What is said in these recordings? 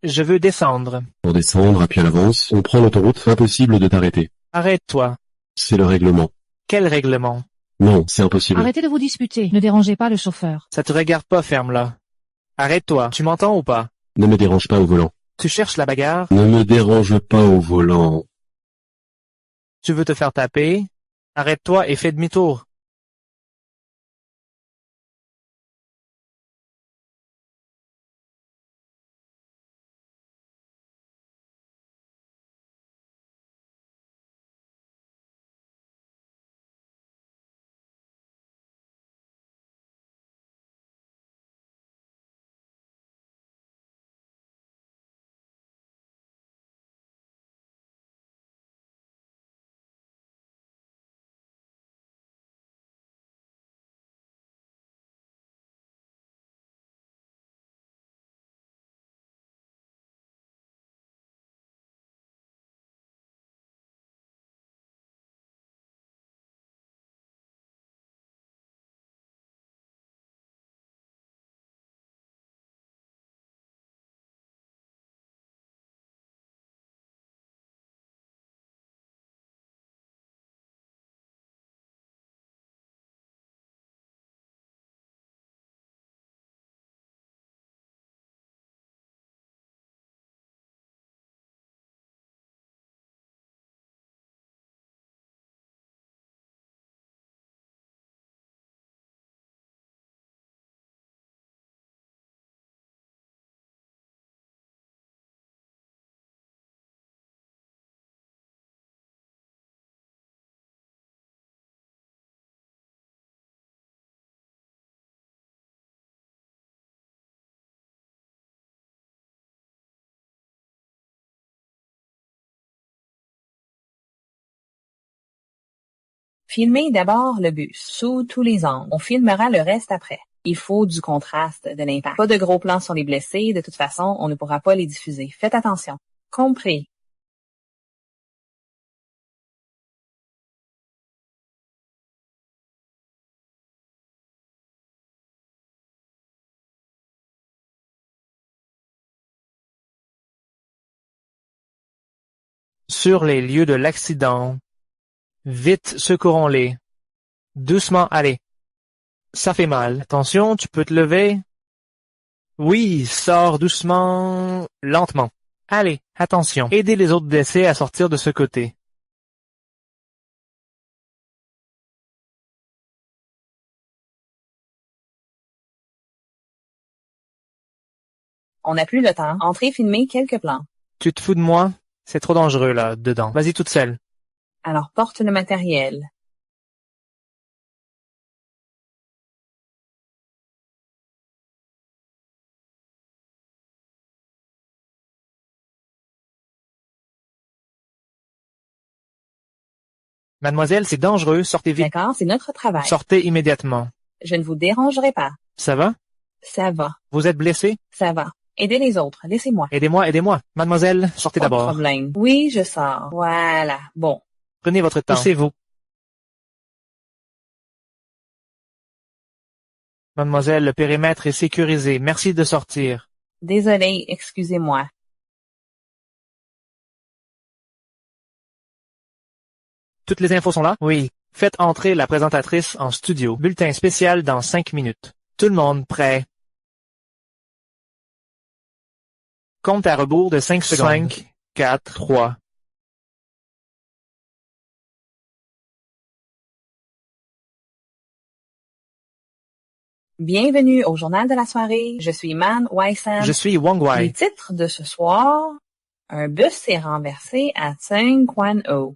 Je veux descendre. Pour descendre, appuie à l'avance, on prend l'autoroute, impossible de t'arrêter. Arrête-toi. C'est le règlement. Quel règlement? Non, c'est impossible. Arrêtez de vous disputer, ne dérangez pas le chauffeur. Ça te regarde pas, ferme-la. Arrête-toi, tu m'entends ou pas? Ne me dérange pas au volant. Tu cherches la bagarre? Ne me dérange pas au volant. Tu veux te faire taper? Arrête-toi et fais demi-tour. Filmez d'abord le bus, sous tous les angles. On filmera le reste après. Il faut du contraste, de l'impact. Pas de gros plans sur les blessés, de toute façon, on ne pourra pas les diffuser. Faites attention. Compris. Sur les lieux de l'accident. Vite, secourons-les. Doucement, allez. Ça fait mal. Attention, tu peux te lever? Oui, sors doucement, lentement. Allez, attention. Aidez les autres blessés à sortir de ce côté. On n'a plus le temps. Entrez filmer quelques plans. Tu te fous de moi? C'est trop dangereux, là, dedans. Vas-y toute seule. Alors porte le matériel. Mademoiselle, c'est dangereux, sortez vite. D'accord, c'est notre travail. Sortez immédiatement. Je ne vous dérangerai pas. Ça va? Ça va. Vous êtes blessé? Ça va. Aidez les autres. Laissez-moi. Aidez-moi, aidez-moi. Mademoiselle, sortez Pas de d'abord. problème. Oui, je sors. Voilà. Bon. Prenez votre temps. Poussez-vous. Mademoiselle, le périmètre est sécurisé. Merci de sortir. Désolé, excusez-moi. Toutes les infos sont là? Oui. Faites entrer la présentatrice en studio. Bulletin spécial dans 5 minutes. Tout le monde prêt? Compte à rebours de 5 secondes. 5, 4, 3. Bienvenue au journal de la soirée. Je suis Man Wai-Sam. Je suis Wang Le Wai. titre de ce soir, un bus s'est renversé à Tseng Quan Ho.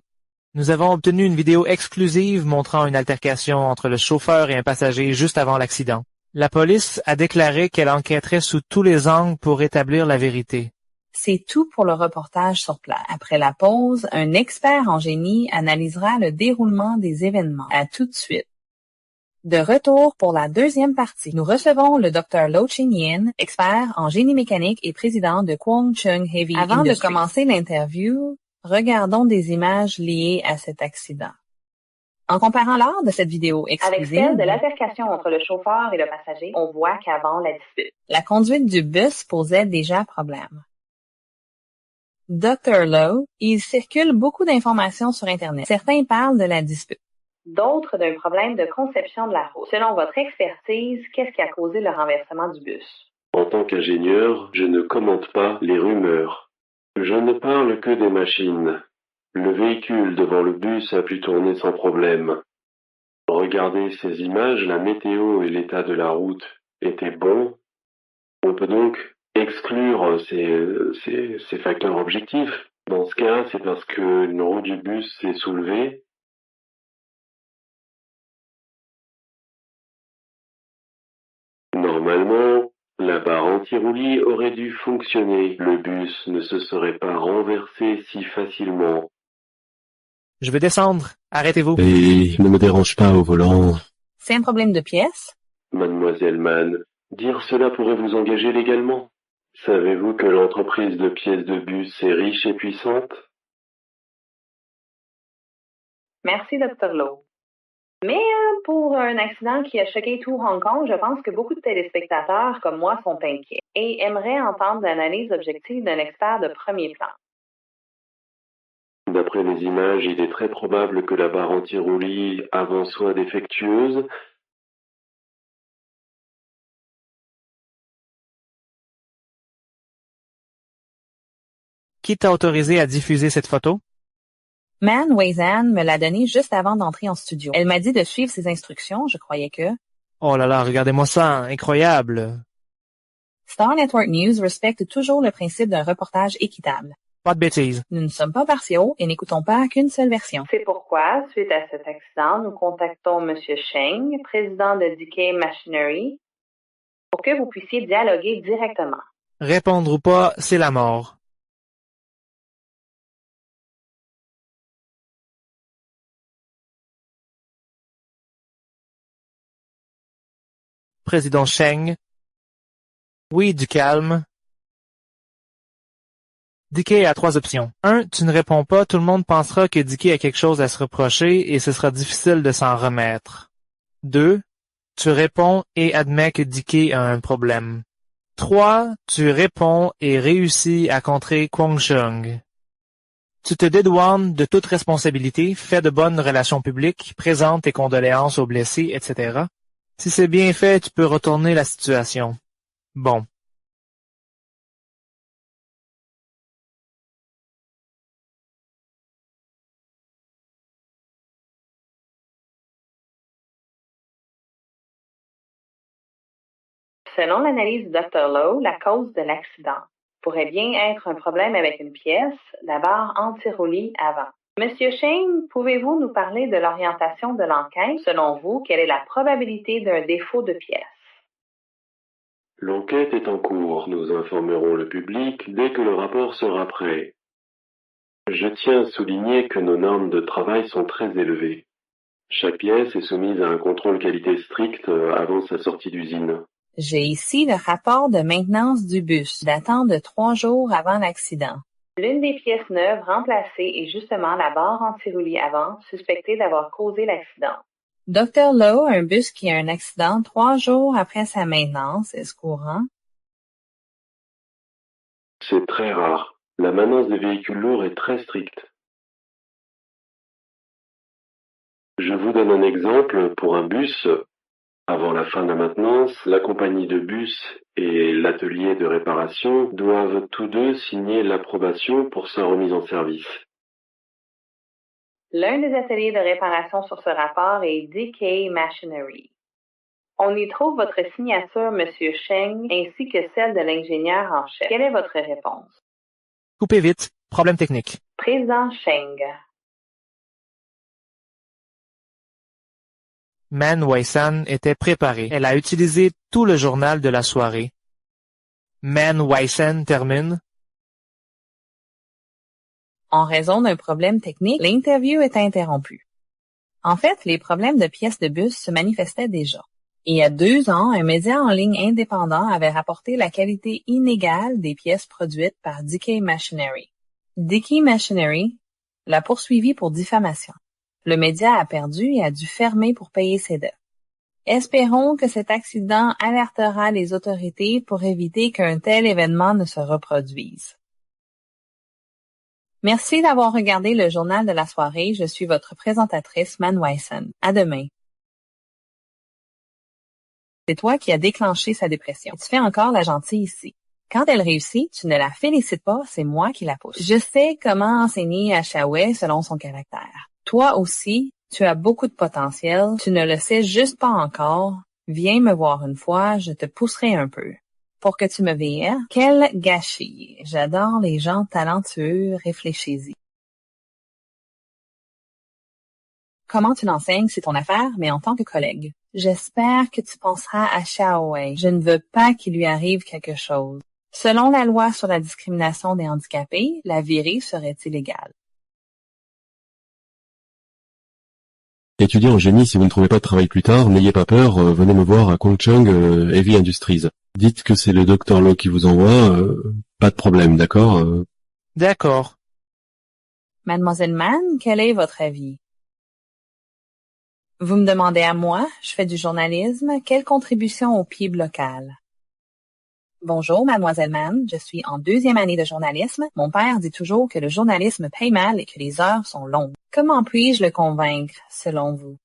Nous avons obtenu une vidéo exclusive montrant une altercation entre le chauffeur et un passager juste avant l'accident. La police a déclaré qu'elle enquêterait sous tous les angles pour établir la vérité. C'est tout pour le reportage sur place. Après la pause, un expert en génie analysera le déroulement des événements. À tout de suite. De retour pour la deuxième partie, nous recevons le Dr. Lo Chin-yin, expert en génie mécanique et président de Kwong Chung Heavy Industries. Avant de commencer l'interview, regardons des images liées à cet accident. En comparant l'heure de cette vidéo exclusive avec celle de l'altercation entre le chauffeur et le passager, on voit qu'avant la dispute, la conduite du bus posait déjà problème. Dr. Lowe, il circule beaucoup d'informations sur Internet. Certains parlent de la dispute. D'autres d'un problème de conception de la route. Selon votre expertise, qu'est-ce qui a causé le renversement du bus? En tant qu'ingénieur, je ne commente pas les rumeurs. Je ne parle que des machines. Le véhicule devant le bus a pu tourner sans problème. Regardez ces images, la météo et l'état de la route étaient bons. On peut donc exclure ces facteurs objectifs. Dans ce cas, c'est parce que une roue du bus s'est soulevée. Normalement, la barre anti-roulis aurait dû fonctionner. Le bus ne se serait pas renversé si facilement. Je veux descendre. Arrêtez-vous. Et ne me dérange pas au volant. C'est un problème de pièces? Mademoiselle Mann, dire cela pourrait vous engager légalement. Savez-vous que l'entreprise de pièces de bus est riche et puissante? Merci, Dr. Lowe. Mais pour un accident qui a choqué tout Hong Kong, je pense que beaucoup de téléspectateurs comme moi sont inquiets et aimeraient entendre l'analyse objective d'un expert de premier plan. D'après les images, il est très probable que la barre anti-roulis avant soit défectueuse. Qui t'a autorisé à diffuser cette photo? Man Weizhan me l'a donnée juste avant d'entrer en studio. Elle m'a dit de suivre ses instructions, je croyais que... Oh là là, regardez-moi ça, incroyable. Star Network News respecte toujours le principe d'un reportage équitable. Pas de bêtises. Nous ne sommes pas partiaux et n'écoutons pas qu'une seule version. C'est pourquoi, suite à cet accident, nous contactons M. Sheng, président de DK Machinery, pour que vous puissiez dialoguer directement. Répondre ou pas, c'est la mort. Président Sheng. Oui, du calme. Dickey a 3 options. 1. Tu ne réponds pas, tout le monde pensera que Dickey a quelque chose à se reprocher et ce sera difficile de s'en remettre. 2. Tu réponds et admets que Dickey a un problème. 3. Tu réponds et réussis à contrer Kwong Chung. Tu te dédouanes de toute responsabilité, fais de bonnes relations publiques, présente tes condoléances aux blessés, etc. Si c'est bien fait, tu peux retourner la situation. Bon. Selon l'analyse du Dr. Lowe, la cause de l'accident pourrait bien être un problème avec une pièce, la barre anti-roulis avant. Monsieur Sheng, pouvez-vous nous parler de l'orientation de l'enquête? Selon vous, quelle est la probabilité d'un défaut de pièce? L'enquête est en cours. Nous informerons le public dès que le rapport sera prêt. Je tiens à souligner que nos normes de travail sont très élevées. Chaque pièce est soumise à un contrôle qualité strict avant sa sortie d'usine. J'ai ici le rapport de maintenance du bus, datant de 3 jours avant l'accident. L'une des pièces neuves remplacées est justement la barre anti-roulis avant, suspectée d'avoir causé l'accident. Dr. Lowe, un bus qui a un accident 3 jours après sa maintenance, est-ce courant? C'est très rare. La maintenance des véhicules lourds est très stricte. Je vous donne un exemple. Pour un bus, avant la fin de la maintenance, la compagnie de bus et l'atelier de réparation doivent tous deux signer l'approbation pour sa remise en service. L'un des ateliers de réparation sur ce rapport est DK Machinery. On y trouve votre signature, Monsieur Sheng, ainsi que celle de l'ingénieur en chef. Quelle est votre réponse? Coupez vite. Problème technique. Président Sheng. Man Weizhan était préparée. Elle a utilisé tout le journal de la soirée. Man Weizhan termine. En raison d'un problème technique, l'interview est interrompue. En fait, les problèmes de pièces de bus se manifestaient déjà. Il y a 2 ans, un média en ligne indépendant avait rapporté la qualité inégale des pièces produites par DK Machinery. DK Machinery l'a poursuivi pour diffamation. Le média a perdu et a dû fermer pour payer ses dettes. Espérons que cet accident alertera les autorités pour éviter qu'un tel événement ne se reproduise. Merci d'avoir regardé le journal de la soirée. Je suis votre présentatrice, Man Wyson. À demain. C'est toi qui as déclenché sa dépression. Tu fais encore la gentille ici. Quand elle réussit, tu ne la félicites pas, c'est moi qui la pousse. Je sais comment enseigner à Shaway selon son caractère. Toi aussi, tu as beaucoup de potentiel, tu ne le sais juste pas encore. Viens me voir une fois, je te pousserai un peu. Pour que tu me vires, quel gâchis. J'adore les gens talentueux, réfléchis-y. Comment tu l'enseignes, c'est ton affaire, mais en tant que collègue. J'espère que tu penseras à Shaway. Je ne veux pas qu'il lui arrive quelque chose. Selon la loi sur la discrimination des handicapés, la virer serait illégale. Étudiant en génie, si vous ne trouvez pas de travail plus tard, n'ayez pas peur, venez me voir à Kongchung Heavy Industries. Dites que c'est le Dr Lowe qui vous envoie, pas de problème, d'accord D'accord. Mademoiselle Mann, quel est votre avis? Vous me demandez à moi, je fais du journalisme, quelle contribution au PIB local? Bonjour, Mademoiselle Mann, je suis en 2e année de journalisme. Mon père dit toujours que le journalisme paye mal et que les heures sont longues. Comment puis-je le convaincre, selon vous?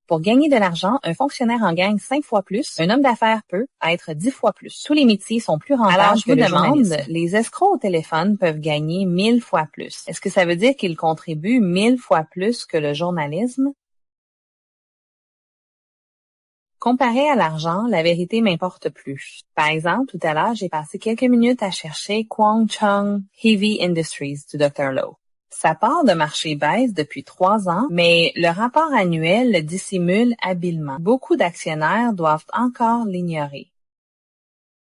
Pour gagner de l'argent, un fonctionnaire en gagne 5 fois plus, un homme d'affaires peut être 10 fois plus. Tous les métiers sont plus rentables. Alors, je vous demande, les escrocs au téléphone peuvent gagner 1000 fois plus. Est-ce que ça veut dire qu'ils contribuent 1000 fois plus que le journalisme? Comparé à l'argent, la vérité m'importe plus. Par exemple, tout à l'heure, j'ai passé quelques minutes à chercher Kongchung Heavy Industries du Dr Lowe. Sa part de marché baisse depuis 3 ans, mais le rapport annuel le dissimule habilement. Beaucoup d'actionnaires doivent encore l'ignorer.